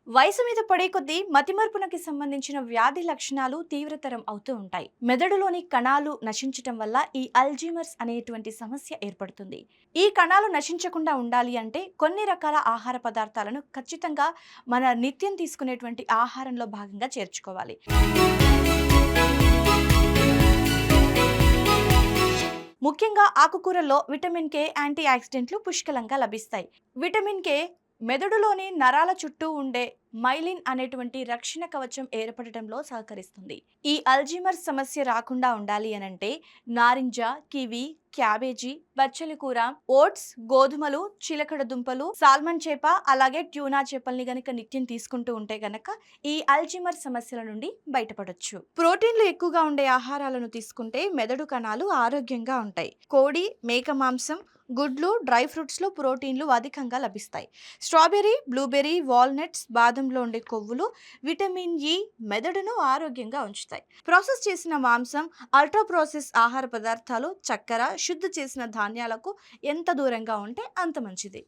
వయసు మీద పడే కొద్దీ మతిమరుపునకి సంబంధించిన వ్యాధి లక్షణాలు తీవ్రతరం అవుతూ ఉంటాయి. మెదడులోని కణాలు నశించటం వల్ల ఈ అల్జీమర్స్ అనేటువంటి సమస్య ఏర్పడుతుంది. ఈ కణాలు నశించకుండా ఉండాలి అంటే కొన్ని రకాల ఆహార పదార్థాలను ఖచ్చితంగా మన నిత్యం తీసుకునేటువంటి ఆహారంలో భాగంగా చేర్చుకోవాలి. ముఖ్యంగా ఆకుకూరల్లో విటమిన్ కే యాంటీ ఆక్సిడెంట్లు పుష్కలంగా లభిస్తాయి. విటమిన్ కే మెదడులోని నరాల చుట్టూ ఉండే మైలిన్ అనేటువంటి రక్షణ కవచం ఏర్పడటంలో సహకరిస్తుంది. ఈ అల్జీమర్ సమస్య రాకుండా ఉండాలి అనంటే నారింజ, కివి, క్యాబేజీ, బచ్చలి కూర, ఓట్స్, గోధుమలు, చిలకడ దుంపలు, సాల్మన్ చేప, అలాగే ట్యూనా చేపల్ని గనక నిత్యం తీసుకుంటూ ఉంటే గనక ఈ అల్జీమర్ సమస్యల నుండి బయటపడొచ్చు. ప్రోటీన్లు ఎక్కువగా ఉండే ఆహారాలను తీసుకుంటే మెదడు కణాలు ఆరోగ్యంగా ఉంటాయి. కోడి, మేక మాంసం, గుడ్లు, డ్రై ఫ్రూట్స్ లో ప్రోటీన్లు అధికంగా లభిస్తాయి. స్ట్రాబెర్రీ, బ్లూబెర్రీ, వాల్నట్స్, బాదంలో ఉండే కొవ్వులు విటమిన్ ఇ మెదడును ఆరోగ్యంగా ఉంచుతాయి. ప్రాసెస్ చేసిన మాంసం, అల్ట్రా ప్రాసెస్ ఆహార పదార్థాలు, చక్కెర, శుద్ధి చేసిన ధాన్యాలకు ఎంత దూరంగా ఉంటే అంత మంచిది.